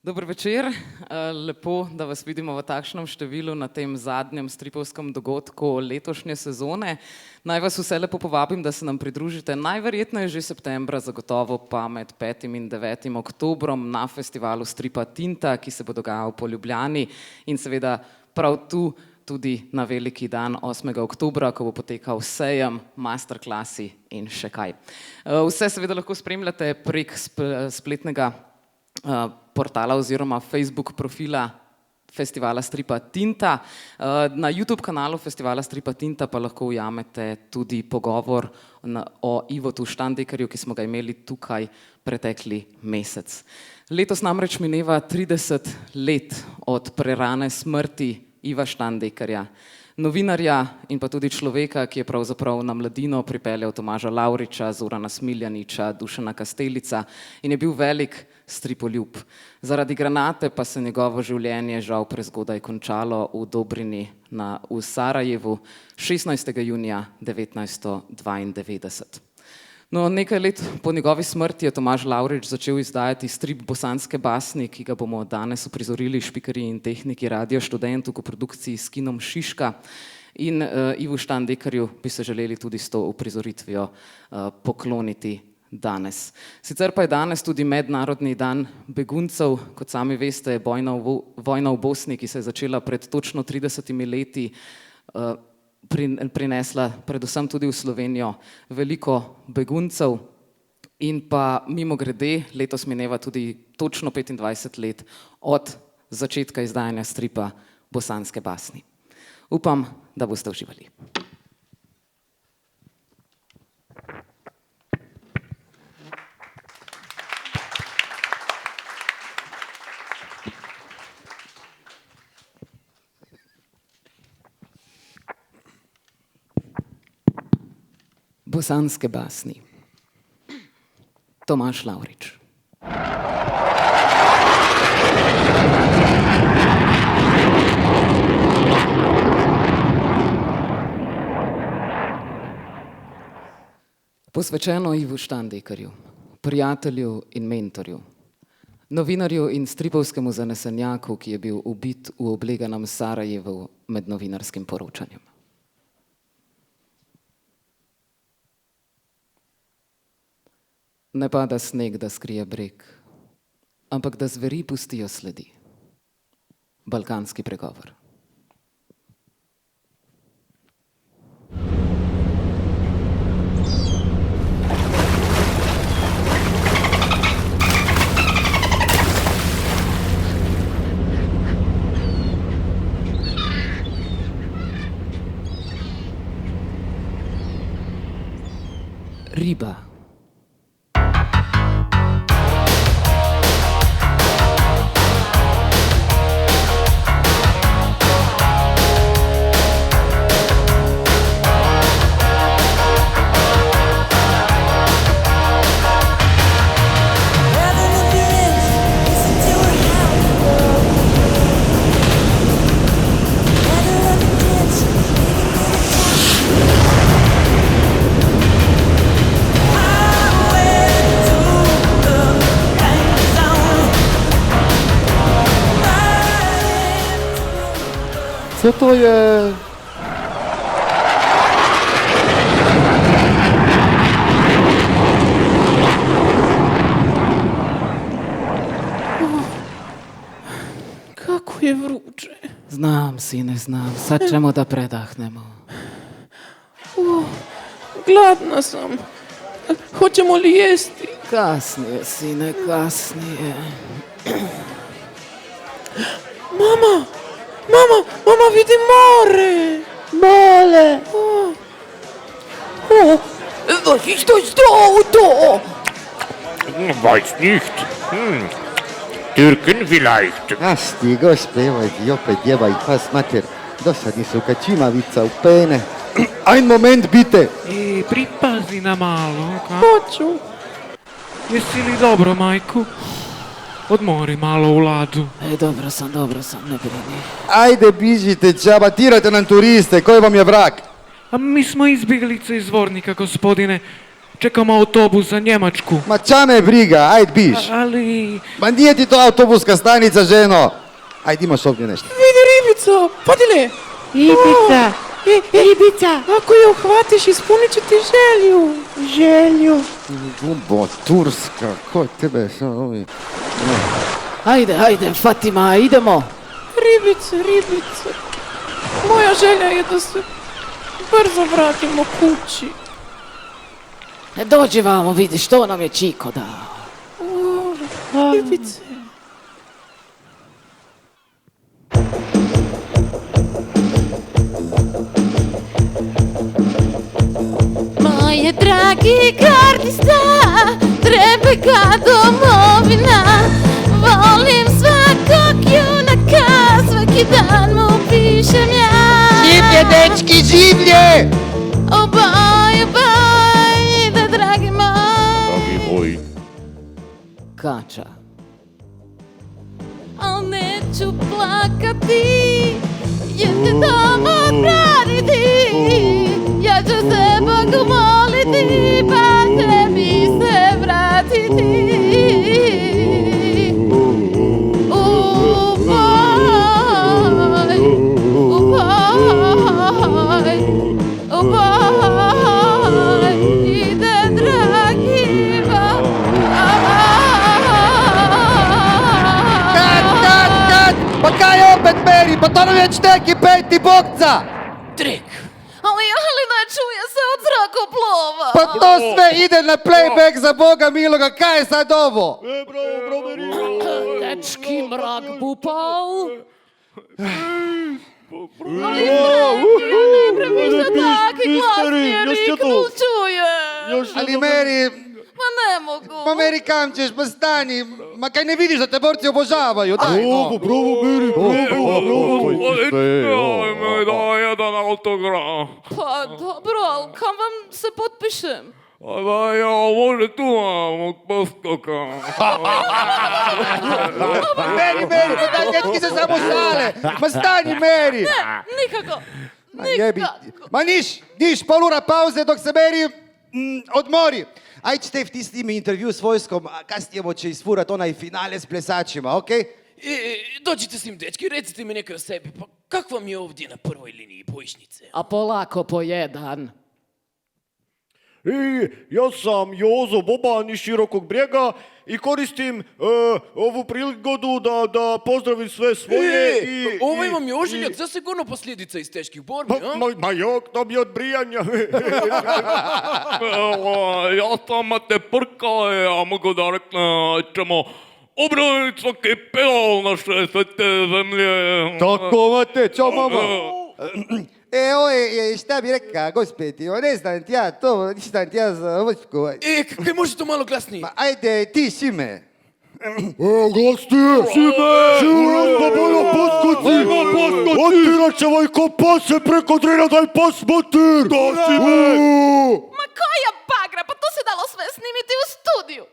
Dober večer, lepo, da vas vidimo v takšnem številu na tem zadnjem stripovskem dogodku letošnje sezone. Naj vas vse lepo povabim, da se nam pridružite najverjetneje že septembra, zagotovo pa med 5. in 9. oktobrom na festivalu stripa Tinta, ki se bo dogajal po Ljubljani in seveda prav tu tudi na veliki dan 8. oktobra, ko bo potekal sejem, masterklasi in še kaj. Vse seveda lahko spremljate prek spletnega portala oziroma Facebook profila festivala stripa Tinta. Na YouTube kanalu festivala stripa Tinta pa lahko ujamete tudi pogovor o Ivotu Štandekarju, ki smo ga imeli tukaj pretekli mesec. Letos namreč mineva 30 let od prerane smrti Iva Štandekarja, novinarja in pa tudi človeka, ki je pravzaprav na mladino pripeljal Tomaža Lavriča, Zorana Smiljaniča, Dušana Kastelica in je bil velik stripoljub. Zaradi granate pa se njegovo življenje žal prezgodaj končalo v Dobrini v Sarajevu 16. junija 1992. No, nekaj let po njegovi smrti je Tomaž Lavrič začel izdajati strip Bosanske basni, ki ga bomo danes uprizorili špikerji in tehniki Radio Študent v koprodukciji s Kinom Šiška. In Ivu Štandekarju bi se želeli tudi s to uprizoritvijo pokloniti danes. Sicer pa je danes tudi Mednarodni dan beguncev. Kot sami veste, vojna v Bosni, ki se je začela pred točno 30 leti, prinesla predvsem tudi v Slovenijo veliko beguncev in pa mimogrede letos mineva tudi točno 25 let od začetka izdajanja stripa Bosanske basni. Upam, da boste uživali. Bosanske basni. Tomaž Lavrič. Posvečeno Ivu Štandekarju, prijatelju in mentorju, novinarju in stripovskemu zanesenjaku, ki je bil ubit v obleganem Sarajevu med novinarskim poročanjem. Ne pada sneg, da skrije breg, ampak da zveri pustijo sledi. Balkanski pregovor. Riba. Co to je? Kako je vruće. Znam, sine, znam. Sad ćemo da predahnemo. Gladna sam. Hoćemo li jesti? Kasnije, sine, kasnije. Mama, vidi more. Male! Was ist das da Auto? Weiß nicht. Türken vielleicht. Asti, gospodi, opet jebaj pas mater. Dosadni su kačimavica u pene. Ein Moment, bitte! Pripazi na malo, ka? Hoću. Jesi li dobro, majku? Odmori malo u ladu. Dobro sam, ne brini. Ajde, bižite, čabatirajte nam turiste, koji vam je vrak? A mi smo izbjeglice iz Zvornika, gospodine. čekam autobus za Njemačku. Ma ča me briga, ajd biš. Ali... Ma nije ti to autobuska stanica, ženo. Ajd, imaš ovdje nešto. Vidi ribico, podile. Ribica, ribica, Ako je uhvatiš, ispunit ću ti želju. želju. Gumbo, Turska, ko tebe ovi... Ajde, Fatima, idemo. Ribice. Moja želja je da se brzo vratimo kući. Dođi vamo, vidi što nam je Čiko dao. Ribice. Moje dragi gardista, treba ga domovina. Volim svakog junaka, svaki dan mu pišem ja. Življe, dečki, življe! Obaj, ide dragi moj. Kača. Al neću plakati, jer te tamo odbraniti. Ja ću se Bogu moliti, pa tebi se vratiti. Ubaj, ide dragi Kat! Pa kaj opet, Meri? Pa to nam već neki peti bokca! Drek. Ali ne čuje se od zrakoplova. Pa to sve ide na playback za Boga miloga, kaj je sad ovo? Dečki, mrak bupao. Ali ne premišlja takvi glasnije riknu čuje. Ali Meri, Ma ne mogu. ma Meri kam ćeš, pa stani, ma kaj ne vidiš da te borci obožavaju, daj no. Daj jedan autograf. Pa dobro, ali kam vam se potpišem? Da, ja, može tu mog poskoka. Meri, pa daj, dečki se samo šale, ma stani Meri. Nikako. Ma jebi, ma niš, polura pauze dok se Meri odmori. Ajd Štef, ti snimi intervju s vojskom, a kasnije će isfurat onaj finale s plesačima, okej? Dođite s njim, dečki, recite mi nekaj o sebi. Pa kak vam je ovdje na prvoj liniji bojišnice? A polako po jedan. Ja sam Jozo Boban iz Širokog Brijega i koristim ovu prigodu da pozdravim sve svoje i... Ovo imam je ožiljak, zasigurno posljedica iz teških borbi, a? Ma jok, to mi je od brijanja. Ja sam te prka, ja mogu da reknem, ćemo obraniti svaki pedal naše svete zemlje. Tako, mate, čao mama. Šta bi reka, gospeti, ne znam ti ja to, nisam ti ja za vojsku. Kaj može to malo glasnije? Ma ajde, ti Šime. Gosti! Siguran pa bolja poskoci! Otirat će vojko pase preko drina, daj pas motir! Ma koja bagra, pa to se dalo sve snimiti u studiju.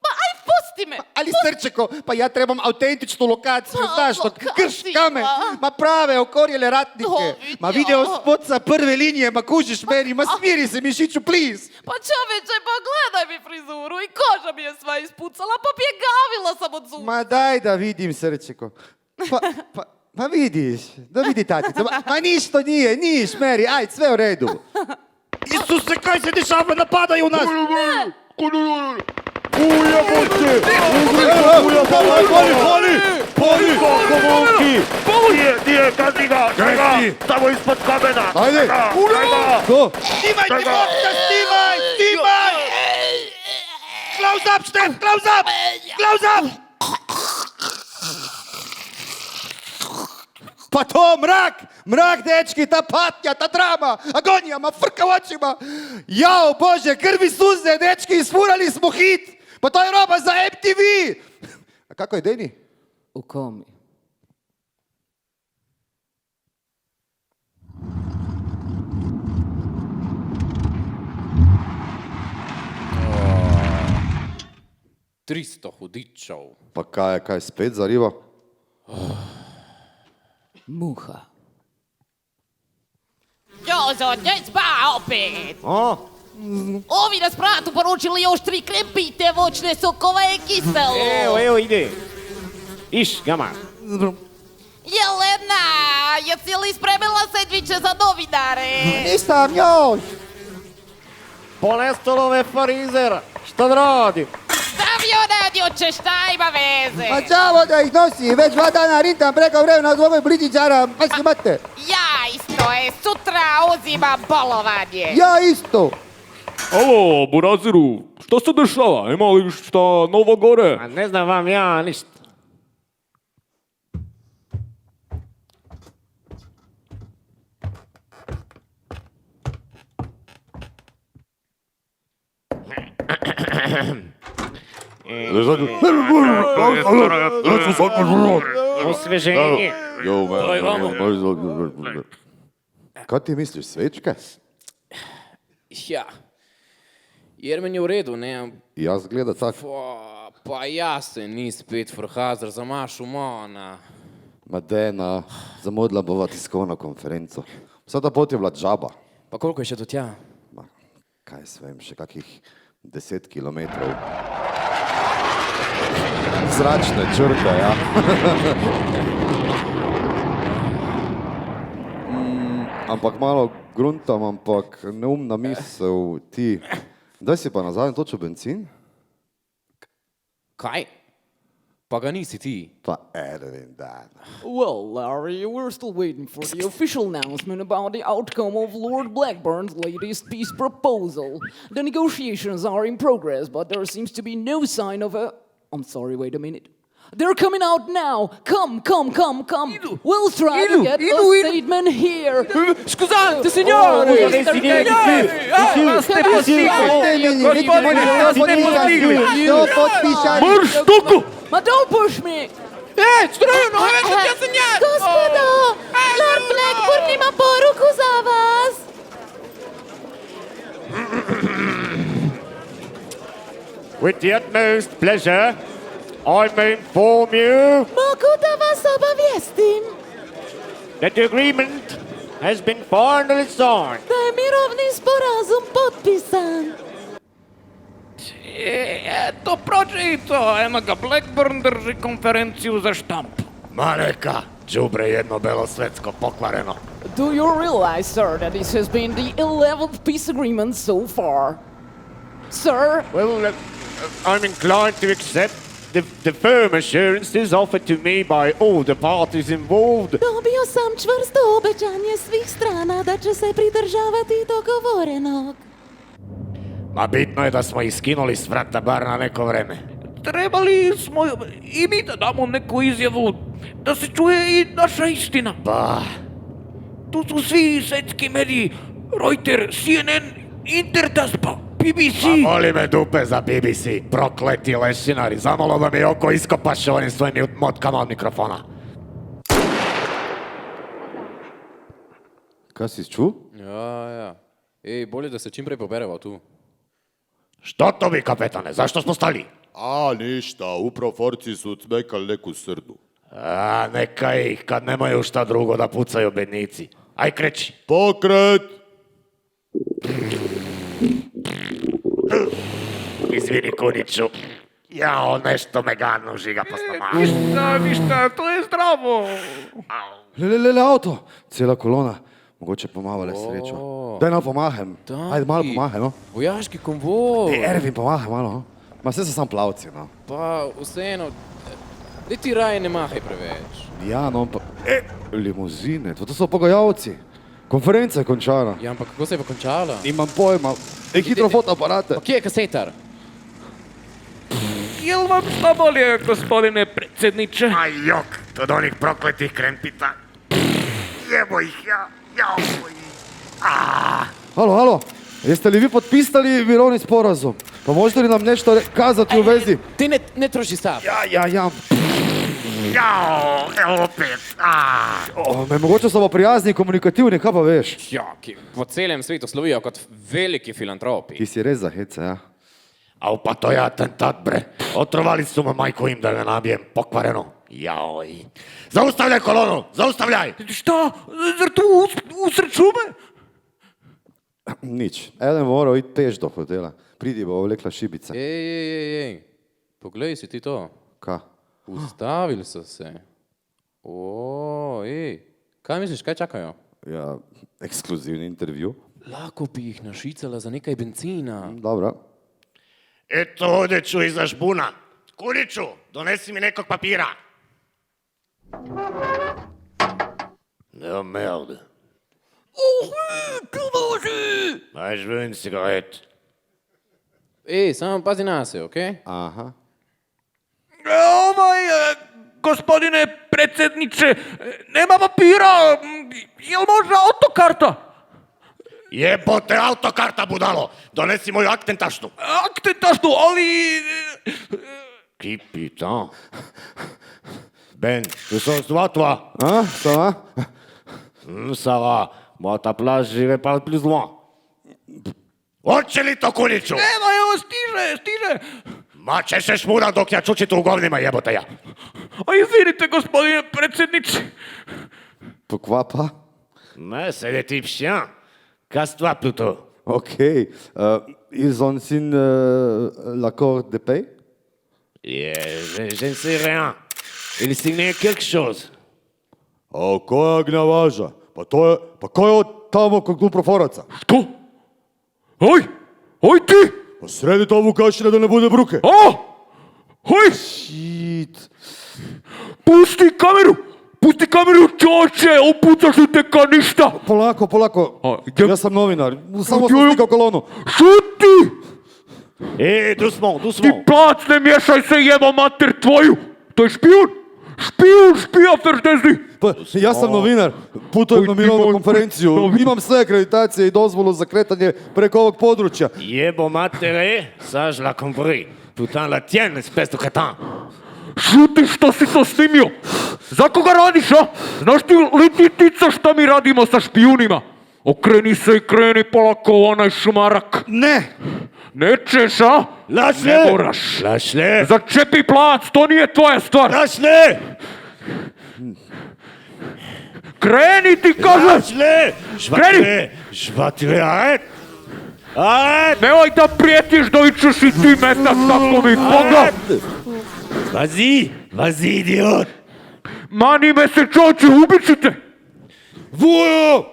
Ma aj pusti me. Ali Srčeko, pa ja trebam autentičnu lokaciju, Pa, znaš, to lokaciju, krš kamen, ma prave okorjele ratnike, ma video spot sa prve linije, ma kužiš meni, ma smiri se mišiću, please. Pa čoveče, pa gledaj mi frizuru i koža mi je sva ispucala, pa pjegavila sam od zuba. Ma daj da vidim, Srčeko. Pa vidiš, da vidi tatica, ma ništa nije, niš, Meri, ajd, sve u redu. Isuse, kaj se dešava, napadaju nas! Pali, kako momki! Nije, kazni ga, čega, tamo ispod kamena. Ajde! To! Snimaj ti boksa, snimaj! Close up, Štef, close up! Pa to mrak, dečki, ta patnja, ta drama, agonija, ma frka u očima. Jao, Bože, krvi suze, dečki, isfurali smo hit. Pa to je roba za MTV. A kako je Deni? U komi. Pa kaj, spet zariva? Muha. Jozo, ne spa opet. Ovi na spratu poručili još 3 krempite, voćne sokove i kiselo. Evo, ide. Iš, gama. Jelena, jesi li spremila sendviče za novinare? Nisam još. Ponestalo me farizer. Šta da radim? Stavio nadjuče, šta ima veze? Pa čavo da ih nosi, već 2 dana rintam preko vremena zbog ovoj blitićara, pa si mate. Ja isto sutra uzimam bolovanje. Ja isto. Alo, Buraziru, što se dešava? Ima li šta novo gore? A ne znam vam ja ništa. Osveženje. Kaj ti misliš, svečke? Ja. Jer meni je u redu, ne? Jaz gleda tak. Pa ja se ni spet frhazar za mašu mana. Madena, zamudila bova tiskovno konferenco. Sada poti je bila džaba. Pa koliko je še do tja? Ma, kaj s vem, še kakih 10 kilometrov. Zračne črte, ja. Ampak malo gruntam, ampak neumna misel ti. Daj si pa nazadnje točil benzin? Kaj? Pa ga nisi ti. Pa Ervin dan. Well, Larry, we're still waiting for the official announcement about the outcome of Lord Blackburn's latest peace proposal. The negotiations are in progress, but there seems to be no sign of a... I'm sorry, wait a minute. They're coming out now. Come. We'll try to get a statement here. Scusate, signore! Marš, tuku! Ma don't push me! Gospodo, Lord Blackburn ima poruku za vas. With the utmost pleasure, I may inform you Mogu da vas obavijestim that the agreement has been finally signed. da je mirovni sporazum potpisan. Eto, prođe i to, eno ga Blackburn drži konferenciju za štampu. Ma neka, đubre jedno belosvetsko pokvareno. Do you realize, sir, that this has been the 11th peace agreement so far? Sir? Well, I'm inclined to accept the firm assurances offered to me by all the parties involved. Dobio sam čvrsto obećanje svih strana da će se pridržavati dogovorenog. Ma bitno je da smo ih skinuli s vrata bar na neko vreme. Trebali smo i mi da damo neku izjavu, da se čuje i naša istina. Pa, Tu su svi svjetski mediji, Reuters, CNN, Intertas, pa BBC. pa moli me dupe za BBC, prokleti lešinari, zamalo da mi oko iskopaše onim svojim motkama od mikrofona. Kaj si čul? Ja. Ej, bolje da se čim prej pobereva tu. Što to bi, kapetane, zašto smo stali? A, ništa, upravo forci su cmekali neku srdu. A, neka ih, kad nemaju šta drugo da pucaju bednici. Aj, kreći. Pokret! Izvini, Kuniću. Jao, nešto me gadno žiga po stomaku. Ništa, to je zdravo. Le, auto! Cijela kolona. Mogoče pomalo srečo. Daj nam pomahem. Ajde, malo pomahaj, no. Vojaški konvoj. Ervin, pomahaj malo, no. Ma sve so sam plavci, no. Pa, vseeno, da ti raje ne mahaj preveč. Ja, no, pa... limuzine, to so pogajalci. Konferenca je končana. Ja, ampak kako se je pa končala? Nimam pojma. Hitro fotoaparate. Pa kje je kasetar? Jel vam šta bolje, gospodine predsjedniče? Aj, jok, od onih prokletih krempita. Jebo ih, jao ih. Halo, jeste li vi potpisali mirovni sporazum? Pa možete li nam nešto kazati u vezi? Ti ne troši stav. Ja. Jao, evo opet. Me mogoče so pa prijazni in komunikativni, kaj pa veš? Ja, ki po celem svetu slovijo kot veliki filantropi. Ti si res za hece, ja? Au, pa to je atentat, bre. Otrovali su me, majko im, da ga nabijem pokvareno. Jaoj. Zaustavljaj kolonu, zaustavljaj! Šta? Zar tu usred šume? Nič. Eden moral iti peš do hotela. Pridi, bo vlekla šibice. Ej. Poglej si ti to. Ka? Ustavili so se. Kaj misliš, kaj čakajo? Ja, ekskluzivni intervju. Lahko bi jih našicala za nekaj benzina. Dobro. Eto, odeću iza žbuna. Kuliću, donesi mi nekog papira. Ja, merde. Daj žven cigaret. Samo pazi na se, okej? Aha. Gospodine predsjedniče, nema papira, jel može autokarta? Jebote autokarta, budalo. Donesi moju aktentašnu. Aktentašnu, ali... Qui putain. Ben, je sens toi. A, ça va? Ça va. Moi, à ta place, j'irai pas plus loin. Hoće li to Kuliću? Evo, stiže. Ma će se šmura dok ja čučitu u govnima, jebote ja. A izvinite, gospodine predsjedniče. Pourquoi pas? Mais c'est des types chiens. Casse-toi plutôt. Ok. Ils ont signé l'accord de paix? Je ne sais rien. Il signait quelque chose. A koja gnjavaža? Pa ko je od tamo kod Duproforaca? Što? Oj ti! Pa sredi to Vukašina da ne bude bruke. Oj! Shit. Pusti kameru, čoče, opucaš u te ka ništa. Polako. Ja sam novinar. Samo sam slikao kolonu. Šuti! Doucement. Ti plac, ne miješaj se, jeba mater tvoju. To je špijun, verstezni. Pa, ja sam novinar. Putujem na mirovnu konferenciju. Imam sve akreditacije i dozvolu za kretanje preko ovog područja. Jebo matere, ça je la compris. Putain la tienne, espèce de crétin. Šuti, što si to snimio? Za koga radiš, a? Znaš ti lititica šta mi radimo sa špijunima? Okreni se i kreni polako u onaj šumarak. Ne! Nećeš, a? Ne moraš. Lâche-le. Začepi plac, to nije tvoja stvar. Lâche-le. Kreni ti, kažem! Lâche-le. Je vais tuer, arrête. Arrête. Nemoj da prijetiš da ćeš i ti metak tako mi Boga. Vas-y, idiot. Mani me se, čoče, ubit ću te. Vujo!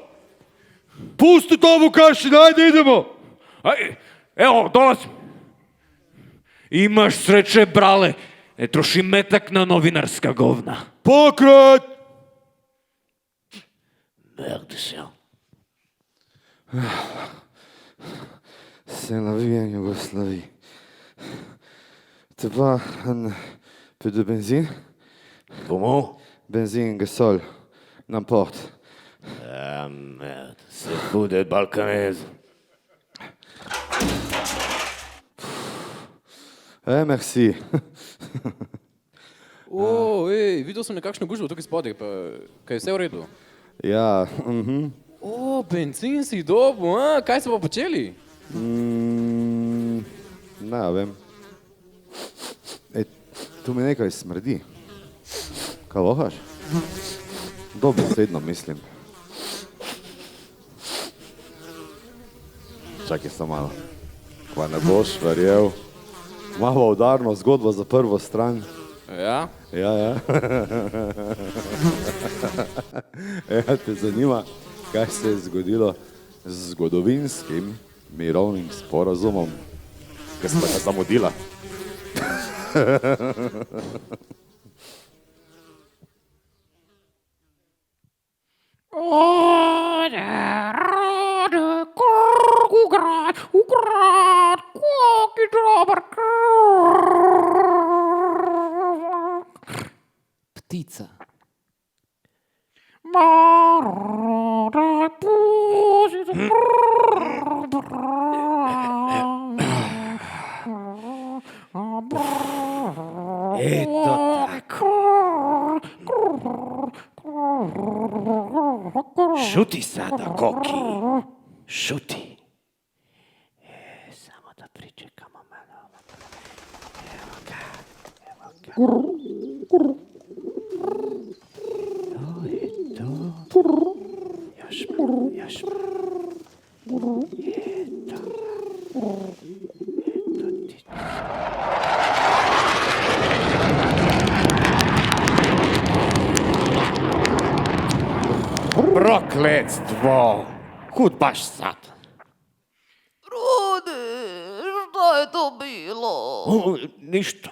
Pusti to Vukašina, ajde idemo! Evo, dolazim. Imaš sreće, brale. Ne troši metak na novinarska govna. Pokret! Merde, chien. C'est la vie en Yougoslavie. T'as pas un peu de benzine? Comment? Benzine, gasol, n'importe. Ah merde, c'est fou d'être balkanaise. Merci. Videl sem nekakšno gužvo tukaj spodaj, pa kaj je vse v redu? Ja, Benzin si dobil, a? Kaj so pa počeli? Ne vem. Tu mi nekaj smrdi. Kaj vohaš? Dobesedno mislim. Čakaj samo malo. Pa ne boš verjel. Malo udarno zgodbo za prvo stran. Ja? Ja. Te zanima, kaj se je zgodilo z zgodovinskim mirovnim sporazumom, ki sta ga zamudila. Ptica. Eto tako. Šuti sada, Koki. Šuti. Samo da pričekamo malo. Evo ga. To je to. Još malo. Prokletstvo! Kud baš sad? Rodi, šta je to bilo?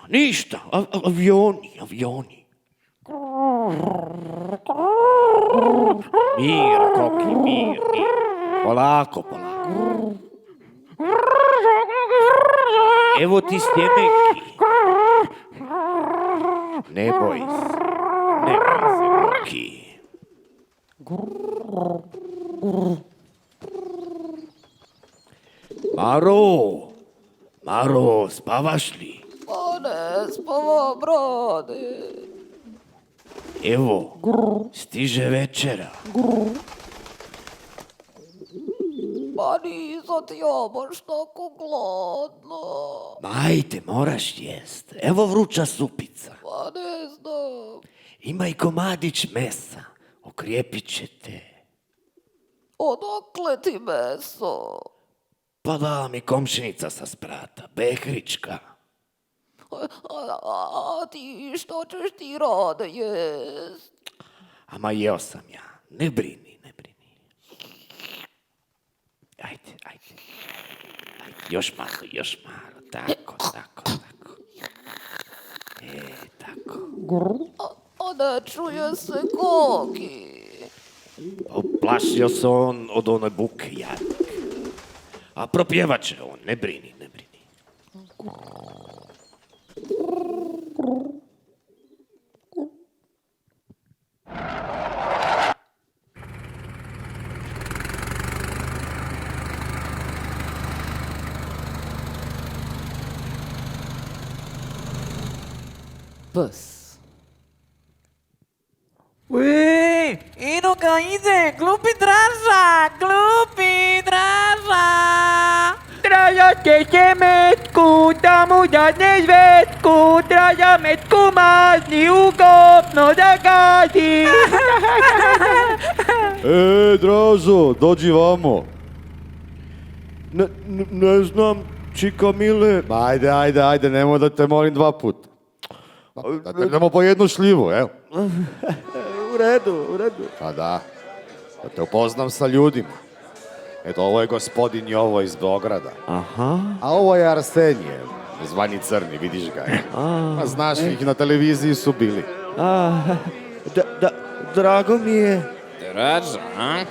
Ništa. Avioni. Mir, Koki, mir. Polako. Evo ti stjemenki. Ne boj se, Koki. Maro, spavaš li? Pa ne spavam, Rodi. Evo, stiže večera. Pa nisam ti ja baš tako gladna. Majte, moraš jest. Evo vruća supica. Pa ne znam. Ima i komadić mesa. Okrijepit će te. Odakle ti meso? Pa da mi komšinica sa sprata, Behrička. A ti što ćeš ti, Rade, jest? Ama jeo sam ja. Ne brini. Ajde. Još malo. Tako. Tako. A ne čuje se Koki. Oplašio se on od one buke, jadnik. A propjevat će on, ne brini. Pes. Eno ga ide, glupi Draža! Draža će metku, da mu dadne zvetku, Draža metku mazni ugobno da gadi. Dražo, dođi vamo. Ne znam, čika mile. Ajde, nemoj da te molim 2 puta. Da te idemo po jednu šljivu, evo. U redu. Pa da te upoznam sa ljudima. Eto, ovo je gospodin Jovo iz Beograda. Aha. A ovo je Arsenije, zvani Crni, vidiš ga. Pa znaš, ih na televiziji su bili. Drago mi je. Draža, a?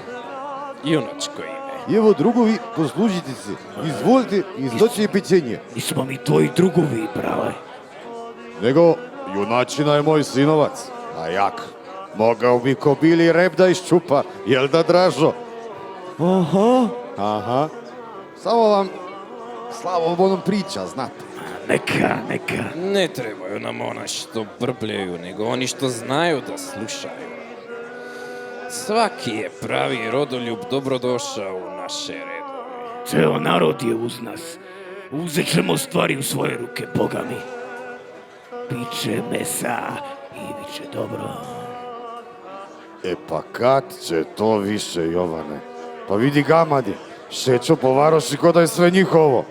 Junačko ime. Evo, drugovi, poslužite se. Izvolite, izdoći i pićenje. Nismo mi tvoji drugovi, brale. Nego, junačina je moj sinovac, a jak. Mogao bi ko bili rep da iščupa, jel da, Dražo? Aha. Samo vam Slavo onom priča, znate. Neka. Ne trebaju nam ona što brbljaju, nego oni što znaju da slušaju. Svaki je pravi rodoljub dobrodošao u naše redove. Ceo narod je uz nas. Uzet ćemo stvari u svoje ruke, Boga mi. Biće mesa i biće dobro. E pa kad će to više, Jovane? Pa vidi gamadi, šeću po varoši ko da je sve njihovo.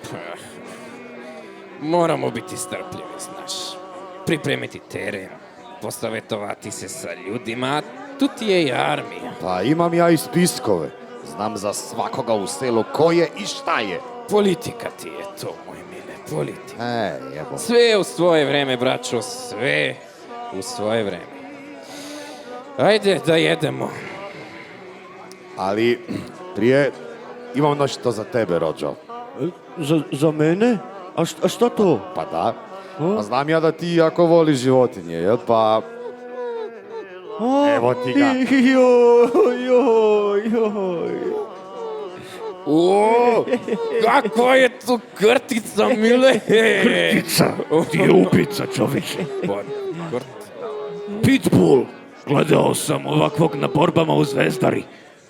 Moramo biti strpljivi, znaš. Pripremiti teren, posavetovati se sa ljudima, a tu ti je i armija. Pa imam ja i spiskove. Znam za svakoga u selu ko je i šta je. Politika ti je to, moj mile, politika. Jebo. Sve u svoje vreme, braćo, sve u svoje vreme. Ajde da jedemo. Ali prije imam nešto za tebe, Rođo. Za mene? A šta to? Pa da. Pa znam ja da ti jako voliš životinje, jel? Pa... Evo ti ga. Joj. O, kako je tu krtica, mile? Krtica? Ti je upica, čoveče. Pitbull. Gledao sam ovakvog na borbama u Zvezdari.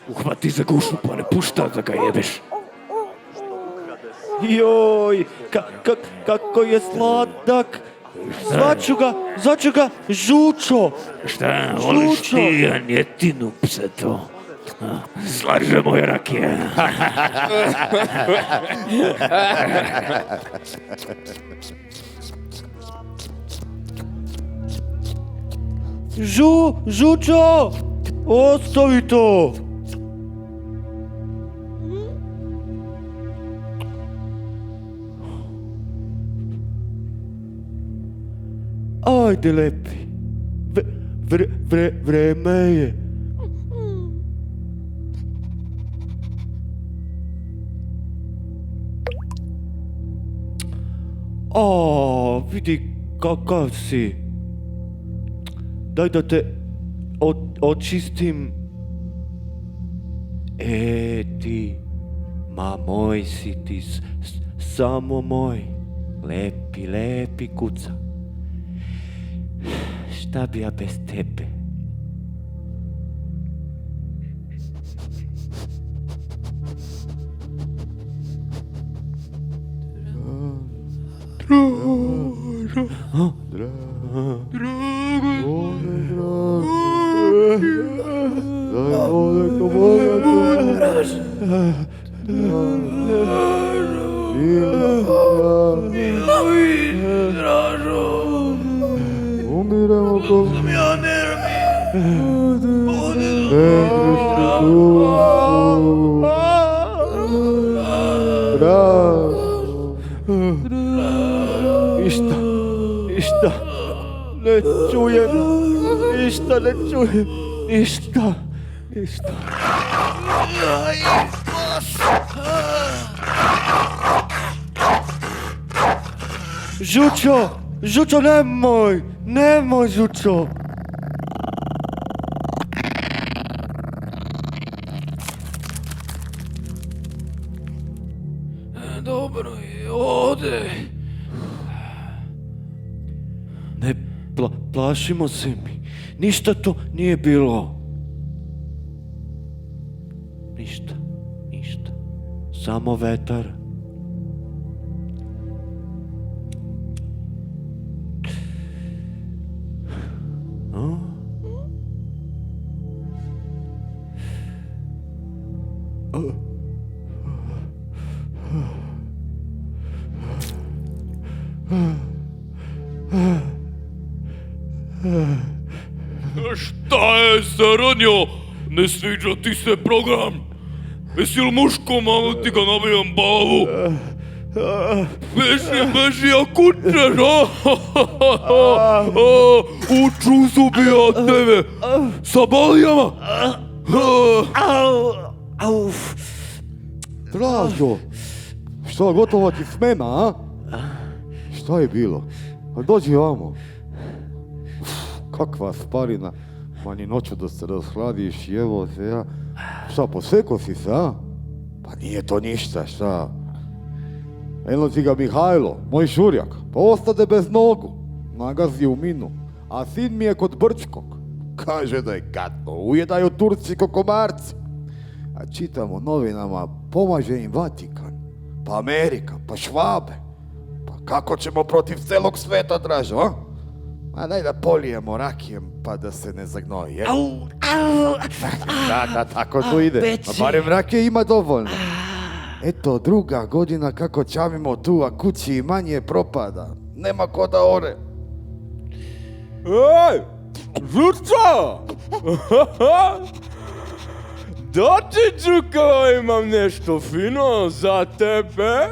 Uhvati za gušu pa ne pušta da ga jebeš. Joj, kako je sladak. Zvaću ga Žučo. Šta, voliš ti janjetinu, pse to? Slaže moja rakija. Žučo! Ostavi to! Ajde, lepi. Vreme je. O, vidi kakav si. Daj da te očistim. Ti, ma moj si ti, samo moj. Lepi kuca. Šta bi ja bez tebe? Umiremo ko... Ništa ne čujem. Ništa. Žučo, nemoj, Žučo. Dobro je, ode. Ne plašimo se mi. Ništa to nije bilo. Ništa. Samo vetar. Šta je, Saranjo? Ne sviđa ti se program? Jesi li muško, malo ti ga nabijam bavu? Beži, ja kućeš, uču zubi od tebe, sa balijama. Dražo, šta, gotovo ti smena, a? Šta je bilo? A dođi vamo. Kakva sparina. Ma ni noću da se rashladiš i evo se ja... Šta, poseko si se, a? Pa nije to ništa, šta? Eno ti ga Mihajlo, moj šurjak, pa ostade bez nogu. Nagazi u minu. A sin mi je kod Brčkog. Kaže da je gadno, ujedaju Turci ko komarci. A čitamo novinama, pomaže im Vatikan, pa Amerika, pa Švabe. Pa kako ćemo protiv celog sveta, Dražo, a? Ma daj da polijemo rakijem, pa da se ne zagnoji, je? Da, tako to ide. Ma barem rakije ima dovoljno. Eto, druga godina kako čavimo tu, a kući manje propada. Nema ko da ore. Ej, Žučo! Doći Đuka, imam nešto fino za tebe.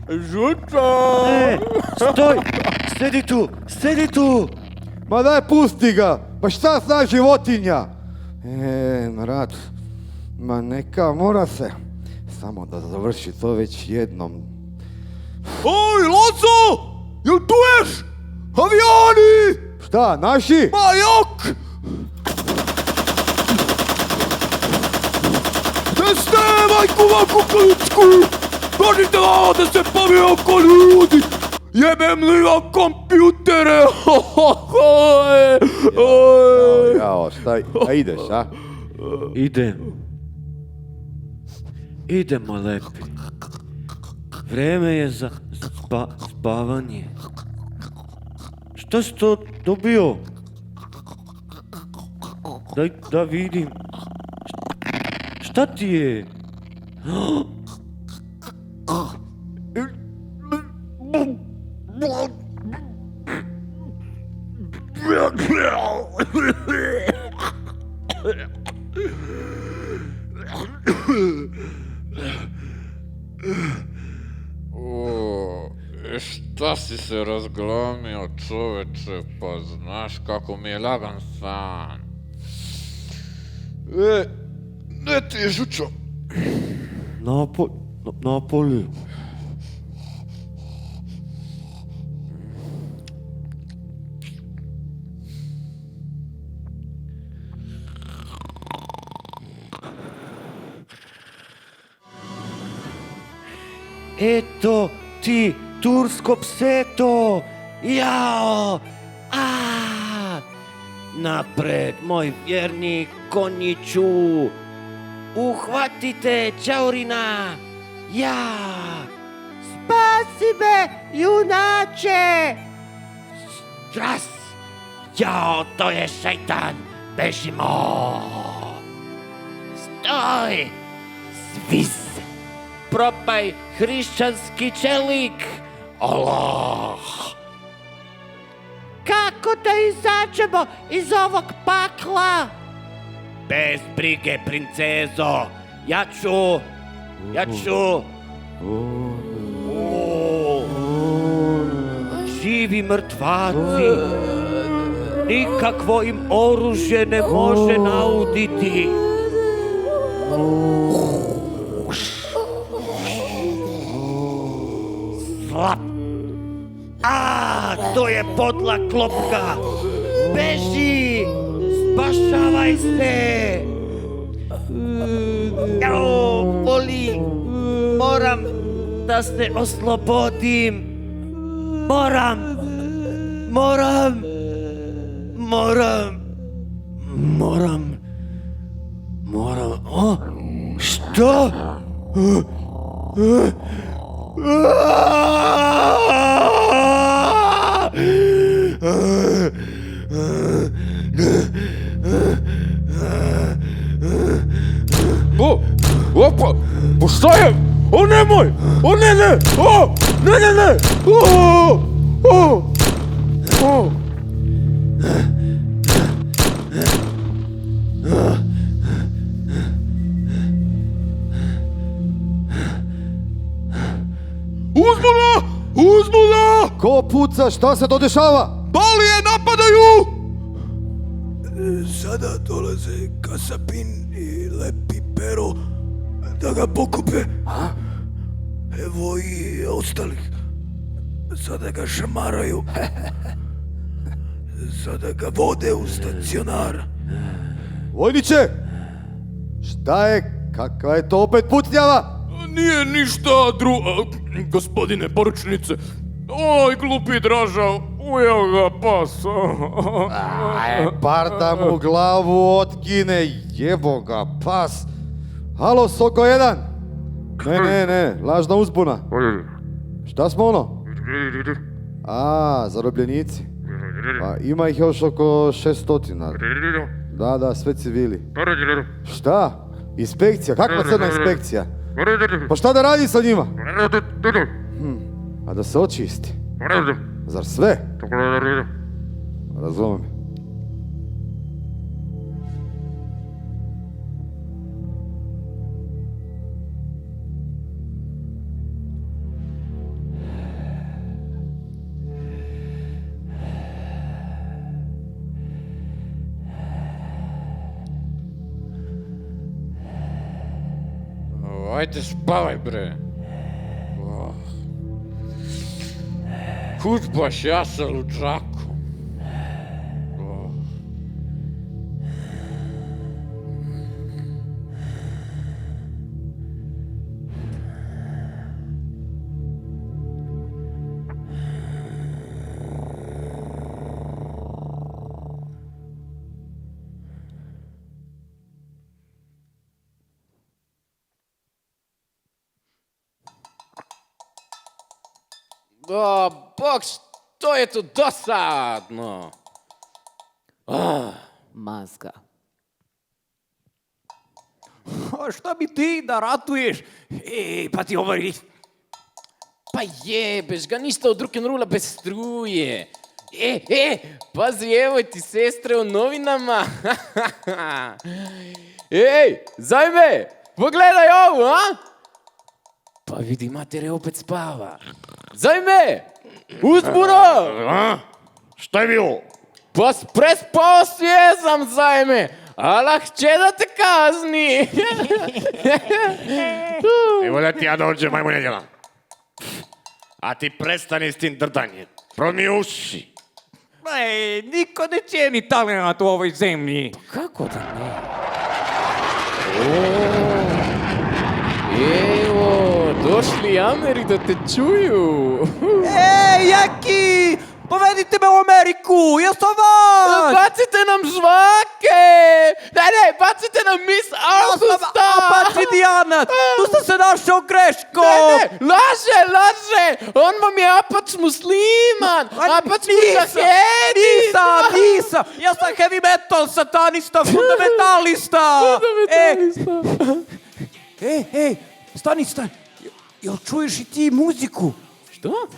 Žučo! Stoj! Sedi tu! Ma daj, pusti ga! Pa šta zna životinja? Mrad, ma neka, mora se. Samo da završi to već jednom. Oj, Laco! Jel tu ješ? Avioni! Šta, naši? Ma jok! Gde ste, majku vaku kličku? Dođite vamo da se pobije oko ljudi! Jebem li vam kompjutere? Jao, šta, a ideš, a? Idemo, lepi. Vreme je za spavanje. Šta si to dobio? Daj da vidim. Šta ti je? O, šta si se razglamio, čoveče, pa znaš kako mi je lagan san. Ne ti je žučo. Napolje. Eto ti, tursko pseto! Jao! Napred, moj vjerni konjiću! Uhvatite Ćaurina! Ja! Spasi me, junače! Ras! Jao, to je šeitan! Bežimo! Stoj! Sviz! Propaj hrišćanski čelik! Allah! Kako da izađemo iz ovog pakla? Bez brige, princezo! Ja ću! Živi mrtvaci! Nikakvo im oružje ne može nauditi! Slap! To je podla klopka! Beži! Spašavaj se! Jao, boli! Moram da se oslobodim! Moram! O, što? Opa, pa šta je? O nemoj! O ne! O! Ne! O! Uzbuna! Ko puca, šta se to dešava? Balije napadaju! Sada dolaze Kasapin i Lepi Pero da ga pokupe. Evo i ostalih. Sada ga šamaraju. Sada ga vode u stacionar. Vojniče! Šta je? Kakva je to opet pucnjava? Nije ništa, gospodine poručnice. Oj, glupi Draža, ujeo ga pas. Bar da mu glavu otkine, jebo ga pas. Halo, Soko 1. Ne, lažna uzbuna. Šta smo ono? Zarobljenici. Pa ima ih još oko 600. Da, sve civili. Šta? Inspekcija? Kakva crna inspekcija? Pa šta da radi sa njima? A da se očisti. Zar sve? Razumem. Ajde spavaj, bre. Kud baš ja sa luđakom? O, bok, što je to dosadno? Mazga. Šta bi ti da ratuješ? Pa ti ovaj... Pa jebeš ga, ništa od rock'n'rolla bez struje. Pazi, evo ti sestre u novinama. Ej, zajme, pogledaj ovo, a? Pa vidi, matere opet spava. Zajme, uzburo! A? Šta je bilo? Pa prespao jesam, zajme, ala će da te kazni. Evo da ti ja dođem, ajmo nedjela. A ti prestani s tim drdanjem. Promi uši. Niko ne cijeni talent u ovoj zemlji. Kako da ne? Evo, došli Ameri da te čuju. Jaki! Povedite me u Ameriku, ja sam vas! Bacite nam žvake! Ne, bacite nam Miss Augusta! Apacidijanac! Tu sam se našao greškom! Ne, laže! On vam je apač musliman! Apač mujahedi! Nisam! Ja sam heavy metal satanista, fundamentalista! Stani! Jel čuješ i ti muziku? Što?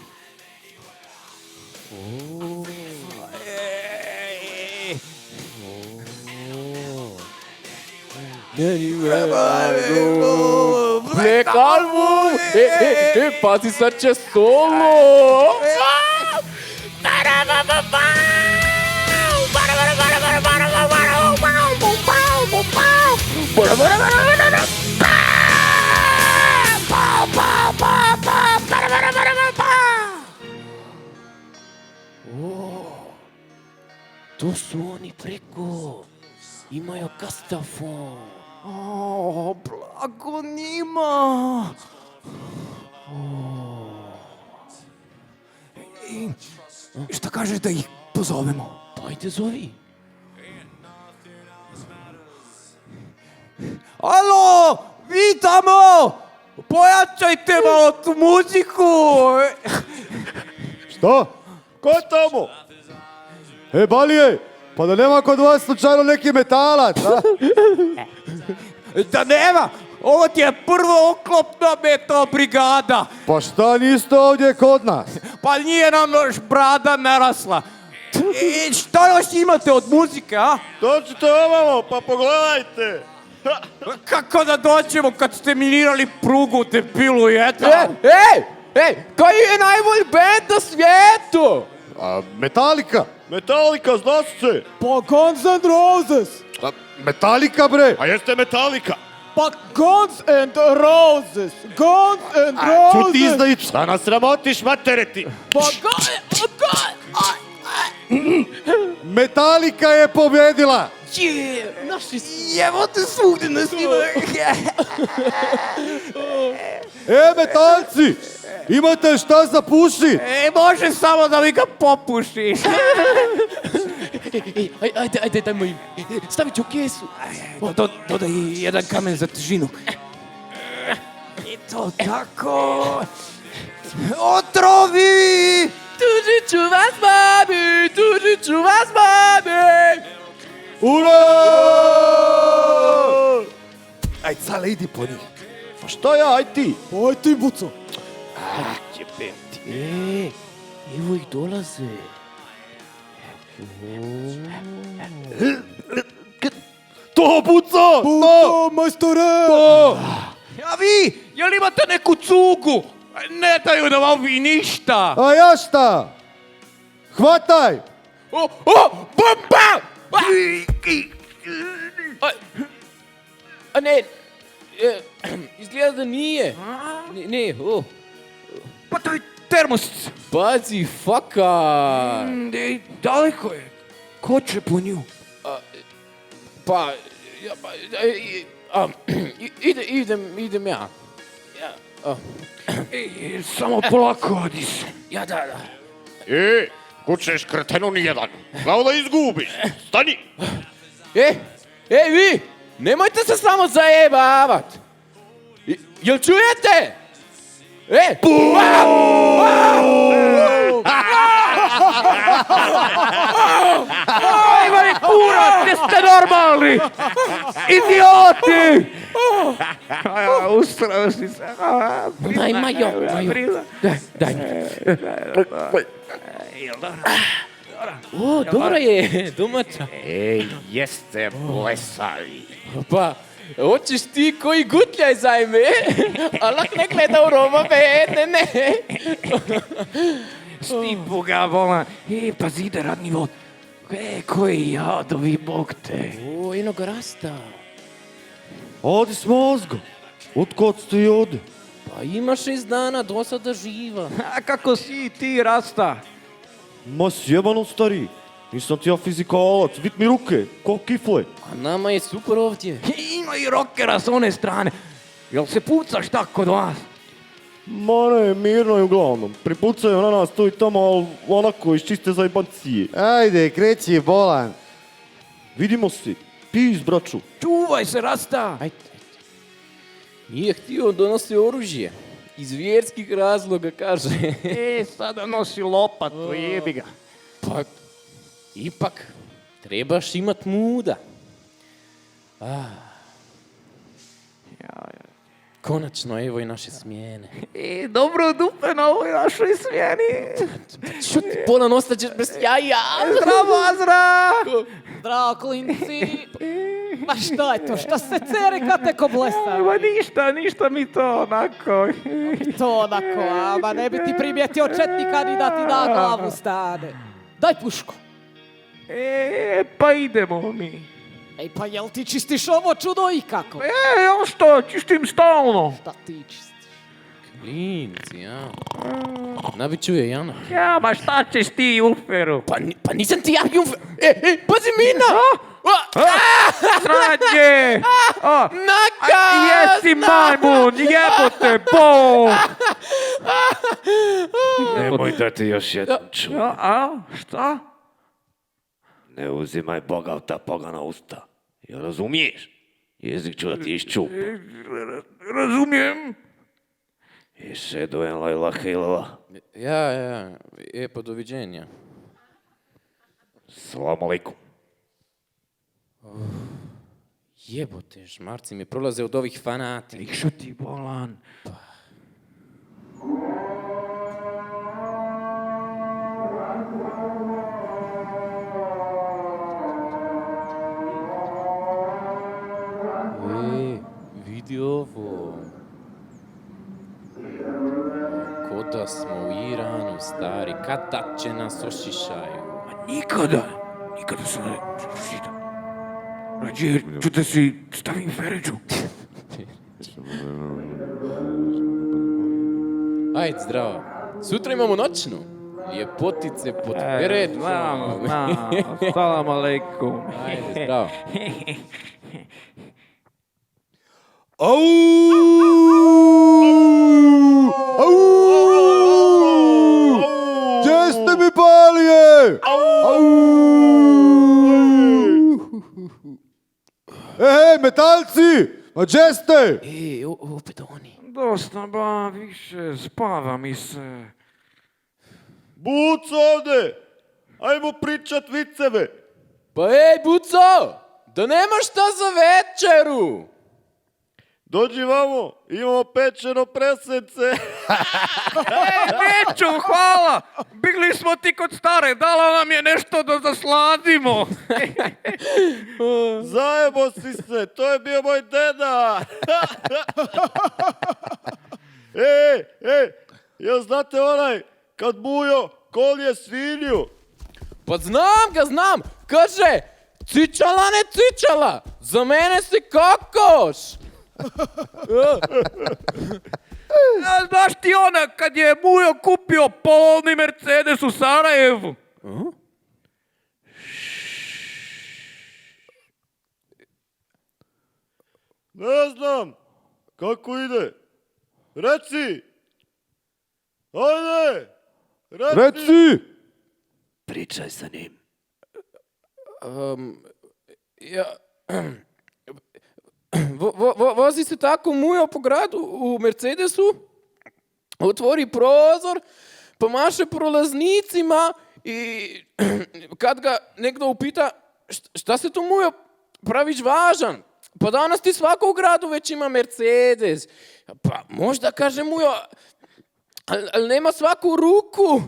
Black Album! Pazi sad će solo! To su oni preko. Imaju kastafon. Blago njima! Šta kažeš da ih pozovemo? Ajde, zovi. Alo! Vi tamo! Pojačajte malo tu muziku! Što? Ko je tamo? Balije, pa da nema kod vas slučajno neki metalac, a? Da nema! Ovo ti je prvo oklopna metal brigada! Pa šta niste ovdje kod nas? Pa nije nam još brada narasla! Šta još imate od muzike, a? Dođite ovamo, pa pogledajte. Kako da dođemo kad ste minirali prugu, debilu jedna? Koji je najbolji band na svijetu? Metallica. Metallica, znaš se? Pa Guns N' Roses. Metallica, bre. A jeste Metallica? Pa Guns N' Roses. Guns N' Roses. Čuti izdajicu. Da nas sramotiš, matere ti. Pa Metallica je pobjedila. Evo te svugdje na svima! Metalci, imate šta za puši? Može samo da mi ga popušiš! Ajde, dajmo im. Stavit ću u kesu. Dodaj jedan kamen za težinu. I to tako... Otrovi! Tužit ću vas, mami! Ura! Aj, cale, idi po njih. Pa šta ja, aj ti? Aj ti, buco. Jebem ti. Evo ih dolaze. To, buco! Buco, majstore! To! A vi, jel imate neku cugu? Ne daju da vam vi ništa! A ja šta? Hvataj! Bomba! A ne, izgleda da nije. Ne. Pa to je termos! Pazi, faka. Daleko je. Ko će po nju? Pa, idem ja. Samo polako, Adis. Ja, da. Kućeš kretenu nijedan. Glavo da izgubiš. Stani. Vi, nemojte se samo zajebavat. Jel čujete? Ajme, kurac, Niste normalni! Idioti! Ustrao si se. Daj. O, dobra je, domaća. Ej, jeste blesavi. Pa, hoćeš ti koji gutljaj zajme? Allah ne gleda u Roma, ne. Stipu ga volan. Pa zide radni vod. Koji jadovi, bog te. O, eno ga rasta. Odi smozgo. Otkot ste i ode? Pa ima 6 dana do sada živa. A kako si ti, Rasta? Ma sjebano stari. Nisam ti ja fizikalac. Vid mi ruke. Ko kifle. A nama je super ovdje. Ima i rockera s one strane. Jel se pucaš tako kod vas? Ma ne, mirno je uglavnom. Pripucaju na nas to i tamo, ali onako iz čiste zajbancije. Ajde, kreći, bolan. Vidimo se. Pis, braću. Čuvaj se, Rasta! Ajde. Nije htio donosi oružje. Iz vjerskih razloga, kaže. Sada nosi lopatu, jebi ga. Pa, ipak, trebaš imat muda. Konačno, evo i naše smjene. Dobro dupe na ovoj našoj smjeni. Šut, polan ostaćeš bez jaja. Zdravo, Azra! Zdravo, klinci. Ma šta je to? Šta se cerikate ko blesa? Ma ništa mi to onako. To onako, ma ne bi ti primijetio četnika ni da ti da glavu stane. Daj pušku. Pa idemo mi. Ej, pa jel ti čistiš ovo čudo i kako? Ja što, čistim stalno. Šta ti čistiš? Klinci, ja. Nabi čuje, Jana. Ja, ma šta ćeš ti, Uferu? Pa nisam ti ja jumfer. Pazi mina! Sranje! Nakaz! Jesi majmun, jebote, bo! Nemoj da ti još jednom čujem. Šta? Ne uzimaj Boga u ta pogana usta. Jel razumiješ? Jezik ću da ti iščupa. Razumijem. Išedu en la ilaha illallah. Ja. Pa doviđenja. Salam alaikum. Jebote, žmarci mi prolaze od ovih fanatika. Šuti, bolan. Vidi ovo. Ko da smo u Iranu, stari. Kad će nas ošišaju? Nikada se ne... Rađe, ću da si stavim Feređu. Ajde, zdravo. Sutra imamo noćnu. Ljepotice pod Feređom. Salam alaikum. Ajde, zdravo. Gdje ste mi palije? Metalci! Ma gdje ste? Opet oni. Dosta, ba, više, spava mi se. Buco ovde! Ajmo pričat viceve! Pa Buco! Da nemaš šta za večeru! Dođi vamo, imamo pečeno presence. Neću, hvala! Bili smo ti kod stare, dala nam je nešto da zasladimo. Zajebo si se, to je bio moj deda. Jel znate onaj, kad Bujo kolje svinju? Pa znam! Kaže, cičala ne cičala, za mene si kokoš! Znaš ti ona kad je Mujo kupio polovni Mercedes u Sarajevu? Ne znam, kako ide? Reci! Ajde! Reci! Pričaj sa njim. Vozi se tako Mujo po gradu u Mercedesu, otvori prozor, pomaše prolaznicima i kad ga nekdo upita šta se tu mujo praviš važan? Pa danas ti svako u gradu već ima Mercedes. Pa možda kaže mujo, ali nema svaku ruku.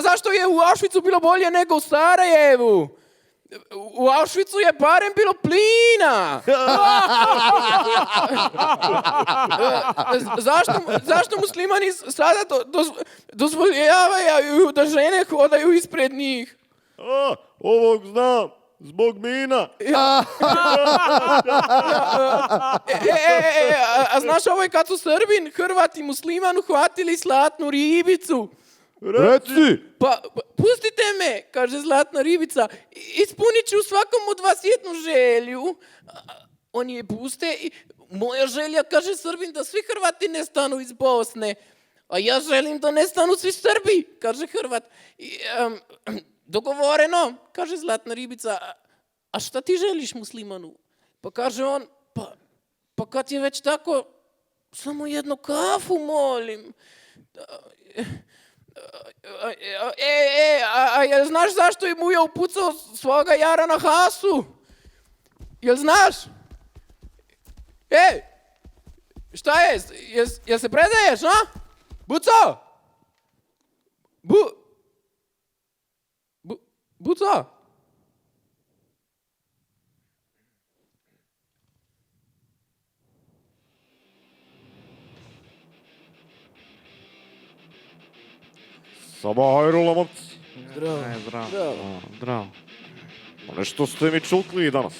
Zašto je u Auschwitzu bilo bolje nego u Sarajevu? U Auschwitzu je barem bilo plina. Zašto muslimani sada dozvoljavaju da žene hodaju ispred njih? Ovog znam, zbog mina. A znaš ovo je kad su Srbin, Hrvat i musliman uhvatili zlatnu ribicu. Reci! Pa, pustite me, kaže zlatna ribica, ispunit ću svakom od vas jednu želju. Oni je puste i moja želja, kaže Srbin, da svi Hrvati nestanu iz Bosne. A ja želim da nestanu svi Srbi, kaže Hrvat. Dogovoreno, kaže zlatna ribica, a šta ti želiš muslimanu? Pa kaže on, pa kad je već tako, samo jednu kafu molim. A jel znaš zašto je muja upucao svoga jara na hasu? Jel znaš? Šta je? Jel se predaješ, a? Buco? Buco? Sabah hayrola momci. Zdravo. Nešto ste mi čutli danas.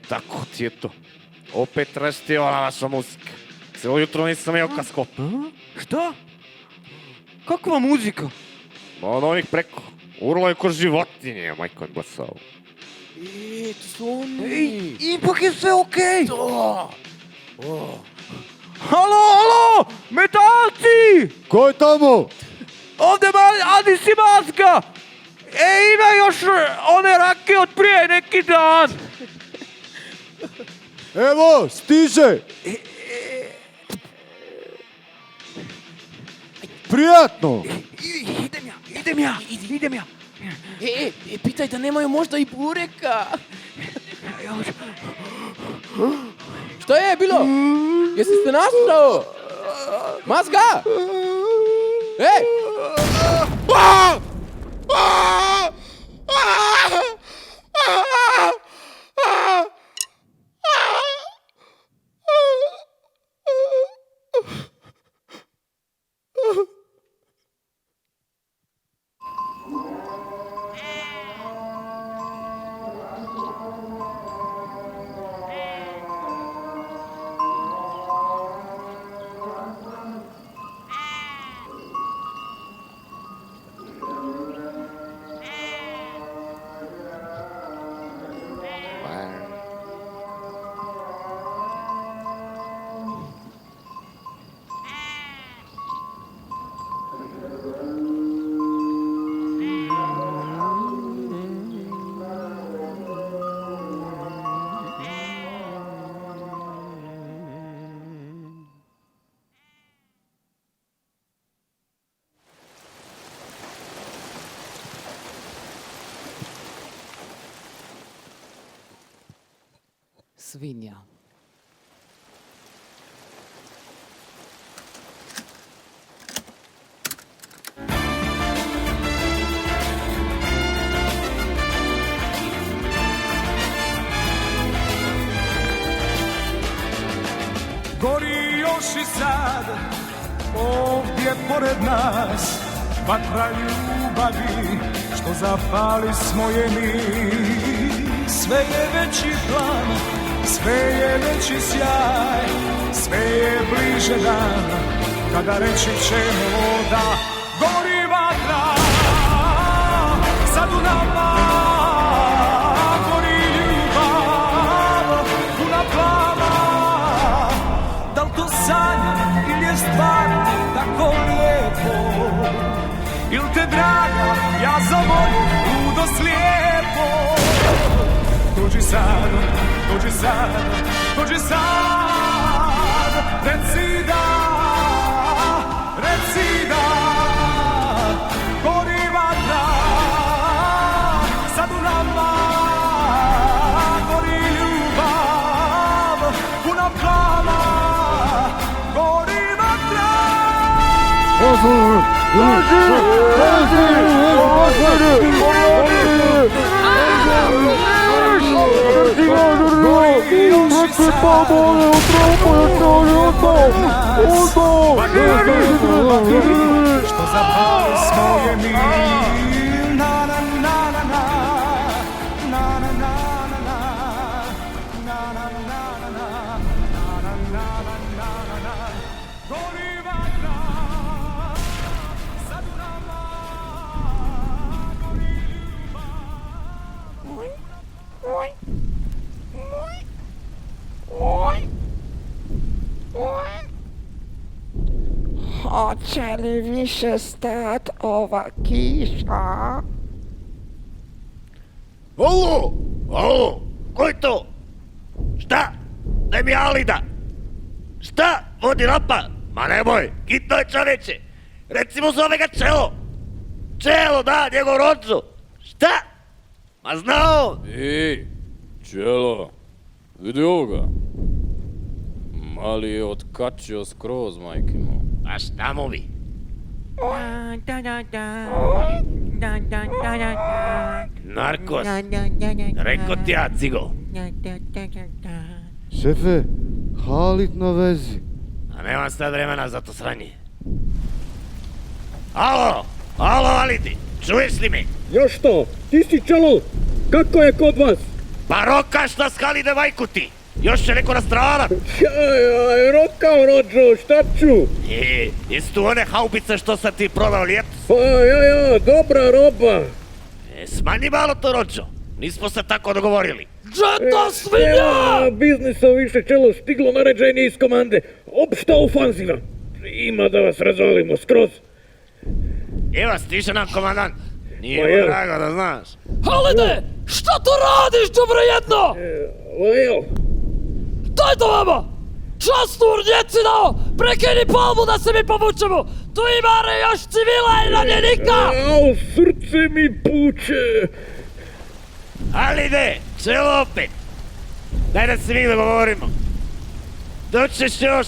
Tako ti je to. Opet resti ona vaša muzika. Cijelo jutro nisam jeo kaskop. Šta? Kakva muzika? Od onih preko. Urlo je ko životinje, majko je glasao. To su oni. Ipak je sve okej. Halo, metalci! Ko je tamo? Ovdje Adi Simanska! Ima još one rake od prije neki dan! Evo, stiže! Prijatno! Idem ja. Pitaj da nemaju možda i bureka. Što je bilo? Jesi se nasrao? Mazga! Svinja. Gori još i sad, ovdje pored nas, vatra ljubavi, što zapali smo je mi. Sve je veći plan, sve je veći sjaj, sve je bliže dan, kada reći ćemo da gori vatra, sad u nama gori ljubav, puna plava. Da li to sanja ili je stvarno tako lijepo, ili te draga ja zavolim ludo slijepo. Dođi sad, dođi sad, dođi sad, reci da, Što zapali svoje mi. Na na na na na. Na na na na na. Na na na na na. Na na na na na na. Gori vatra. Za Dunama. Gori ljubav. Hoće li više stat ova kiša? Alo, alo, ko je to? Šta? Daj mi Alida. Šta? Vodi rapa? Ma nemoj, hitno je čoveče. Recimo zove ga Čelo. Čelo, da, njegov rodzu. Šta? Ma znao. Ej, Čelo, vidi ovoga. Mali je otkačio skroz, majke mu. A šta mu vi? Narkos. Rekao ti ja, cigo. Šefe, Halid na vezi. A nemam sad vremena za to sranje. Alo, alo Alidi, čuješ li me? Još to, ti si Čelo, kako je kod vas? Pa rokaš nas Halide Vajkuti. Još će neko nastradat. Rokao, rođo, šta ću? Jesi tu one haubice što sam ti prodao ljetos? Pa ja, dobra roba. Smanji malo to, rođo. Nismo se tako dogovorili. Džeta svinja! Biznisa više, Čelo, stiglo naređenje iz komande. Opšta ofanziva. Ima da vas razvalimo skroz. Evo, stiže nam komandant. Nije Pa mu jel? drago da znaš. Halide, šta to radiš, dobro jedno? Evo, Daj to vama! Časnu urnjeci dao! Prekini palmu da se mi povučemo! Tu ima još civila i ranjenika! Au, srce mi puče. Alide, Čelo opet. Daj da se mi dogovorimo. Doćeš još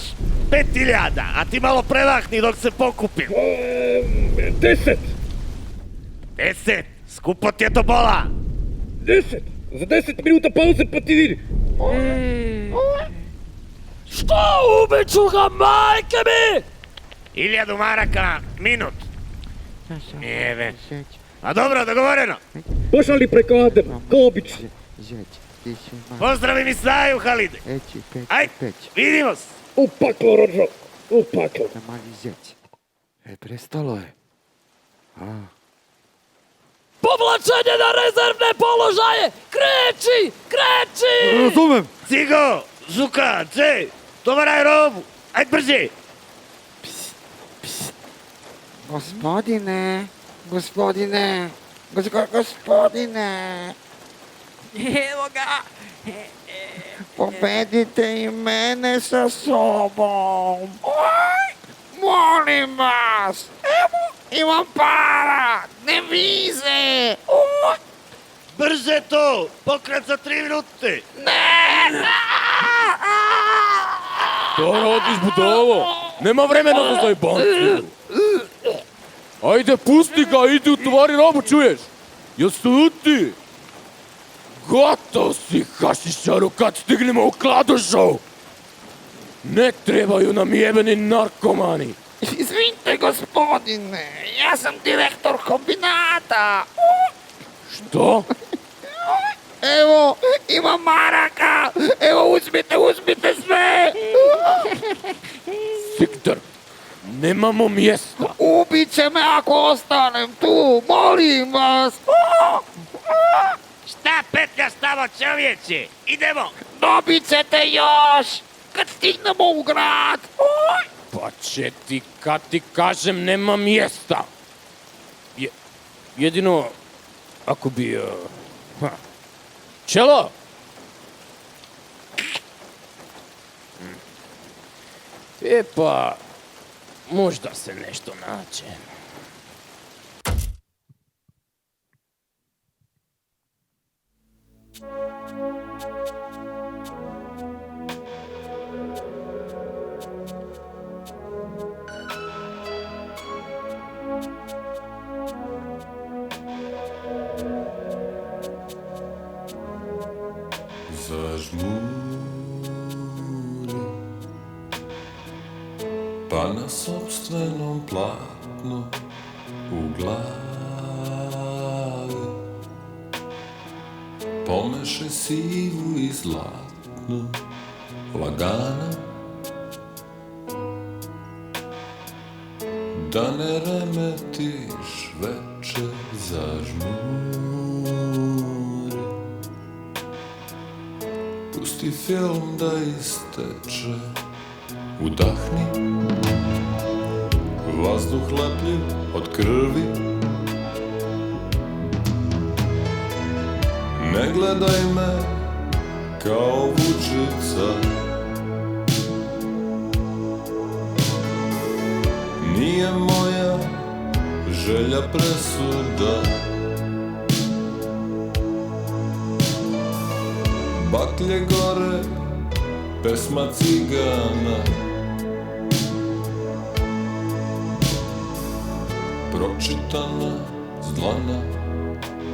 5.000, a ti malo prelahni dok se pokupim. 10. 10, skupo ti je to bola. 10. Za 10 minuta pauze pa ti vidi. Što ubiću ga, majke mi! 1000 maraka na minut. Jebe. A dobro, dogovoreno. Pošalji preko Adema, ko obično. Pozdravi mi Saju, Halide. Aj, vidimo se. U paklo, rođo, u paklo. Prestalo je. Povlačenje na rezervne položaje! Kreći! Kreći! Razumem. Cigo, Žuka, Če, tovaraj robu. Ajde brže. Gospodine. Evo ga. Pobedite i mene sa sobom. Molim vas. Evo, imam para. Devize. Brže to, pokret za 3 minute. To radiš, budalo. Nema vremena za zajebanci. Ajde, pusti ga, idi u tovari robu, čuješ? Jesi tu ti? Gotov si, hašišaru, kad stignemo u Kladušu. Ne trebaju nam jebeni narkomani. Izvinite, gospodine. Ja sam direktor kombinata. Što? Evo, ima maraka. Evo, uzmite sve. Viktor, nemamo mjesta. Ubit će me ako ostanem tu. Molim vas. Šta petljaš tamo, čovječe? Idemo. Dobit ćete još. Kad stignemo u grad. Pa će ti, kad ti kažem, nema mjesta. Jedino, ako bi... Čelo! E pa, možda se nešto nađe. pa na sopstvenom platnu u glavi pomešaj sivu i zlatnu lagano, da ne remetiš večer, zažmuri, pusti film da isteče, udahni vazduh lepljiv od krvi, ne gledaj me kao vučica, nije moja želja presuda, baklje gore, pesma cigana, pročitana s dlana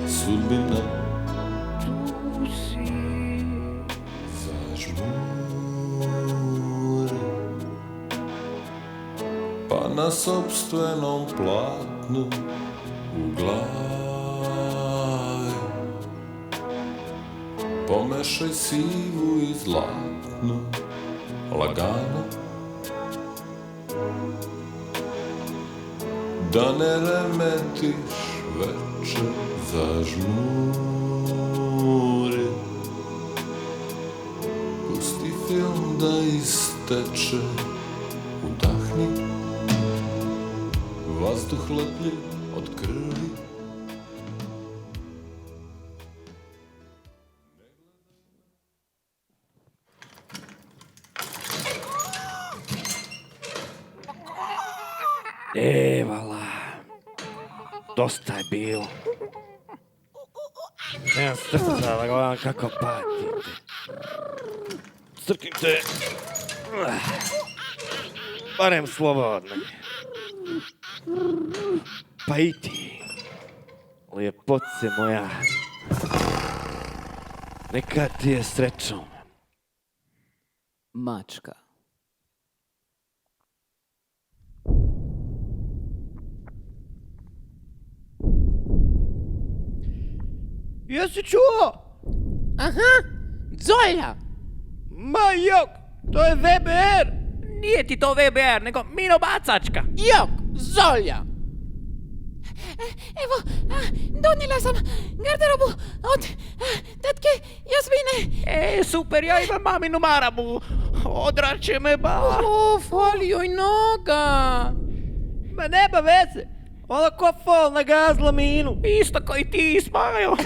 sudbina. Zažmuri, pa na sopstvenom platnu u glavi pomešaj sivu i zlatnu lagano, da ne remetiš večer, zažmuri, pusti film da isteče, udahni vazduh lepljiv od krvi. Vala, dosta je bilo. Nemam srca da gledam kako patite. Crknite. Barem slobodno. Pa i ti, lijepoce moja. Neka ti je srećom. Mačka. Jesi čuo? Aha, Zolja. Ma jok, to je VBR. Nije ti to VBR, nego Mino Bacačka. Jok, Zolja. Evo, donijela sam garderobu od tetke Jasmine. Super, ja imam maminu maramu. Odraće me ba. Fali joj noga. Ma nema veze. Ona ko fol nagazla Minu. Isto koji ti, Smajo.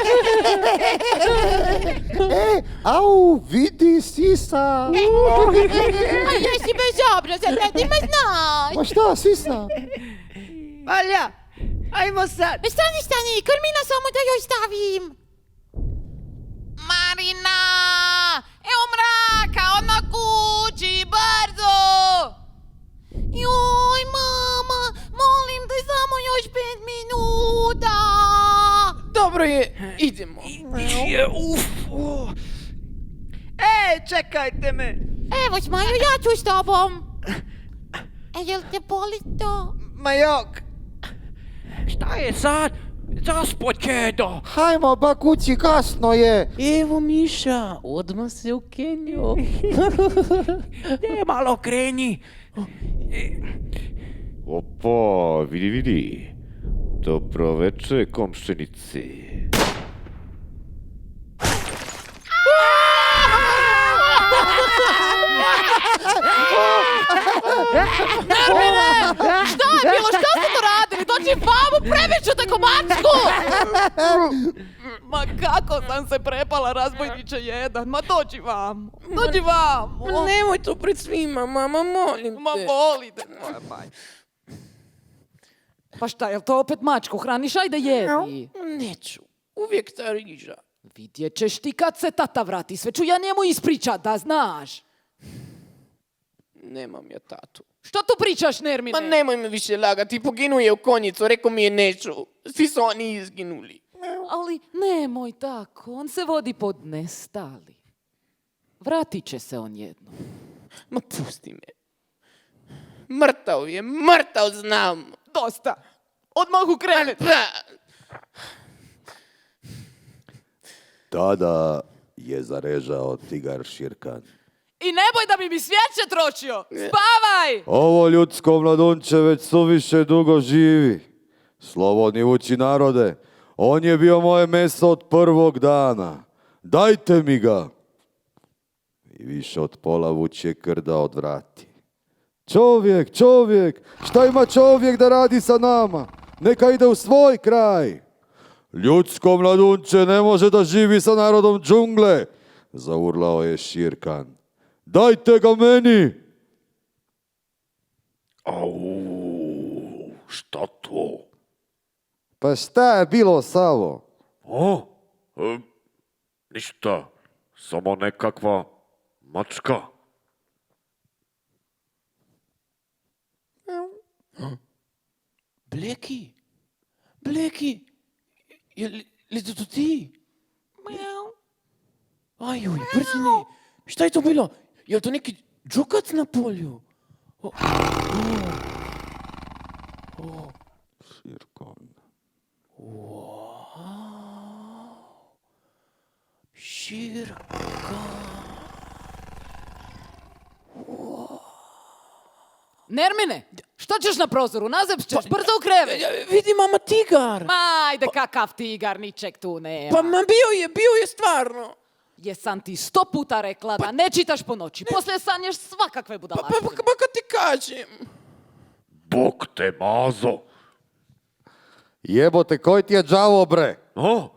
Au, vidi sisa. A jesi bezobrazan, ne ti me znaš. Ma šta sisa? Valja, ajmo sad. Stani, krmina samo da joj stavim. Marina, evo mraka, odmah kući, brzo. Joj, mama, molim te samo još 5 minuta. Dobro je, idemo. Čekajte me. Evo, Smajo, ja ću s tobom. Jel te boli to? Ma jok. Šta je sad? Zaspod Kedo. Hajmo ba kući, kasno je. Evo Miša, odmah se ukenio. Ne, malo kreni. Opa, vidi. Dobro veče, komšenici. Nermine! Šta je bilo? Šta ste to radili? Dođi vamo, previću te ko mačku! Ma kako sam se prepala, razbojniče jedan. Ma dođi vamo. Dođi vamo. Nemoj to pred svima, mama, molim te. Ma voli te. Pa šta, jel to opet mačku hraniš? Ajde jedi. Neću, uvijek ta riža. Vidjet ćeš ti kad se tata vrati, sve ću ja njemu ispričat, da znaš. Nemam ja tatu. Što tu pričaš, Nermine? Ma nemoj me više lagati, poginuo je u konjicu, rekao mi je neću. Svi su oni izginuli. Ali nemoj tako, on se vodi pod nestali. Vratit će se on jednom. Ma pusti me. Mrtav znam. Dosta. Odmah ukreni. Tada je zarežao tigar Širkan. I neboj da bi mi svijeće tročio. Spavaj! Ovo ljudsko mladunče već suviše dugo živi. Slobodni vuči narode, on je bio moje meso od prvog dana. Dajte mi ga. I više od pola vuče krda odvrati. Čovjek, šta ima čovjek da radi sa nama? Neka ide u svoj kraj. Ljudsko mladunče ne može da živi sa narodom džungle, zaurlao je Širkan. Dajte ga meni! Šta to? Pa šta je bilo, Savo? Ništa, samo nekakva mačka. Bleki, li to ti? Ajuj, brzine, šta je to bilo? Je li to neki džukac na polju? Širkan. Nermine, šta ćeš na prozoru? Nazepšćeš, brzo u krevet. Vidi, mama, tigar. Ma, ajde, kakav tigar, ničeg tu nema. Pa bio je stvarno. Jesam ti 100 puta rekla da ne čitaš po noći. Poslije sanješ svakakve budalaštine. Pa kad ti kažem. Bog te mazo. Jebote, koji ti je đavo, bre? A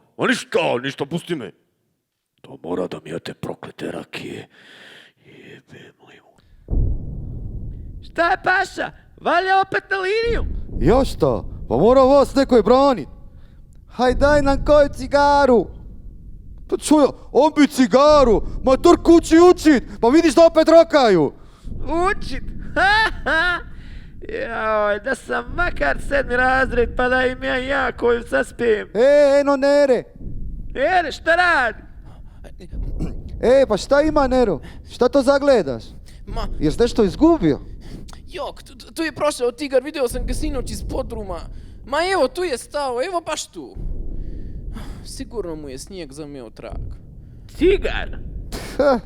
ništa, pusti me. To mora da mi te proklete rakije. Jebe moju. Šta je, Paša? Valja opet na liniju? Još to? Pa mora vas nekoj branit. Haj, daj nam koju cigaru. Pa čuj, on bi cigaru. Matur kući učit. Pa vidiš da opet rokaju. Učit? Joj, da sam makar 7. razred pa da im ja koju saspijem. Eno, Nere. Nere, šta radi? Pa šta ima, Nero? Šta to zagledaš? Jes nešto izgubio? Jok, tu je prošao tigar, vidio sam ga sinoć iz podruma. Ma evo, tu je stao, evo baš tu. Sigurno mu je snijeg zameo trag. Tigar? Ja.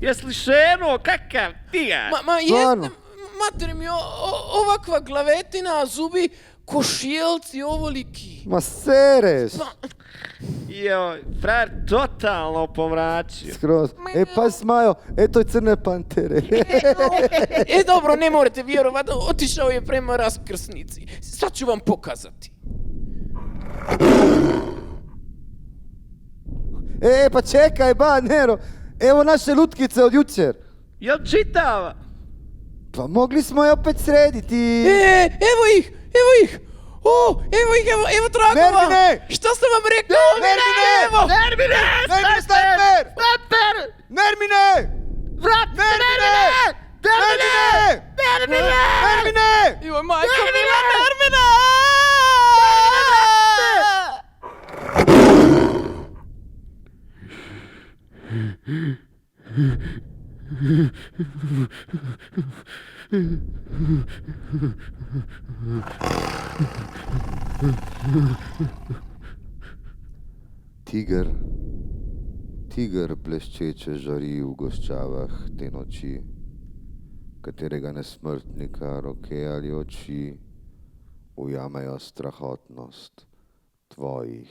Jes li šeno, kakav tigar? Jeste, mater mi, ovakva glavetina, a zubi ko šijelci ovoliki. Ma sereš. Joj, frajer totalno pomračio. Skroz. Pa Smajo, eto je crne pantere. Dobro, ne morate vjerovati, otišao je prema raskrsnici. Sad ću vam pokazati. Pa čekaj, Nero. Evo naše lutkice od jučer. Jel čitava? Pa mogli smo je opet srediti. Evo ih! Evo tragova! Nermine! Šta sam vam rekao? Nermine, sniper! Nermine! Joj, majko, Nermine! Tiger bleščeče žari v goščavah te noči, katerega nesmrtnika roke ali oči ujamejo strahotnost tvojih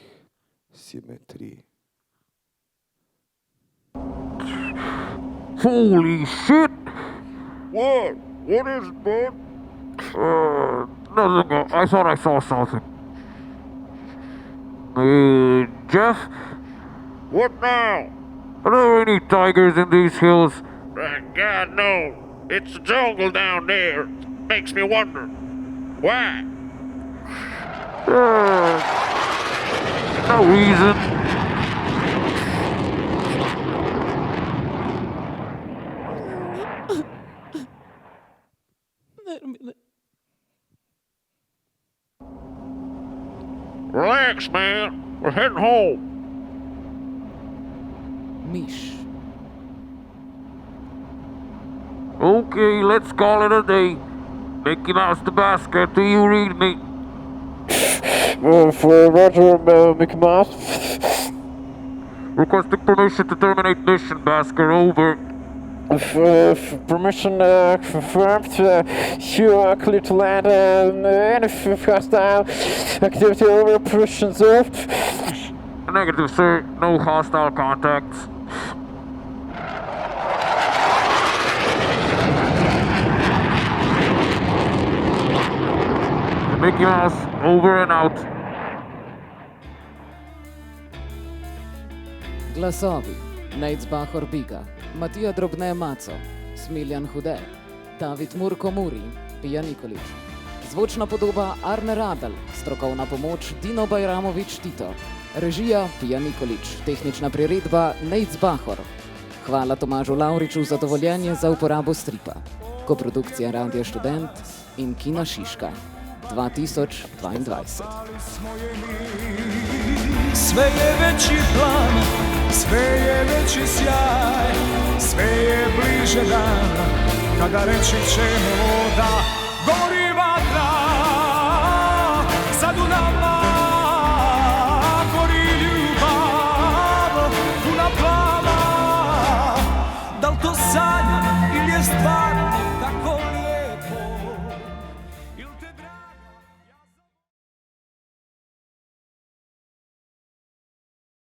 simetrij. Holy shit! What? What is it, bud? Nothing. I thought I saw something. Jeff? What now? Are there any tigers in these hills? God, no. It's the jungle down there. Makes me wonder. Why? No reason. Relax, man. We're heading home. Miš. Okay, let's call it a day. Mickey Mouse the basket, do you read me? For Roger, Mickey Mouse. Requesting permission to terminate mission, Basker, over. Permission confirmed. You are clear to land. Any hostile activity over. Permission observed. Negative, sir. No hostile contacts. Mickey Mouse, over and out. Glasovi: Nejc Bahor Biga, Matija Drobne Maco, Smiljan Hude, David Murko Muri, Pija Nikolič. Zvočna podoba Arne Radal, strokovna pomoč Dino Bajramovič Tito, režija Pija Nikolič, tehnična priredba Nejc Bahor. Hvala Tomažu Lavriču za dovoljenje za uporabo stripa. Koprodukcija Radio Študent in Kina Šiška. 2022. Sve je veći plan, sve je veći sjaj, sve je bliže dan, kada reći ćemo da gori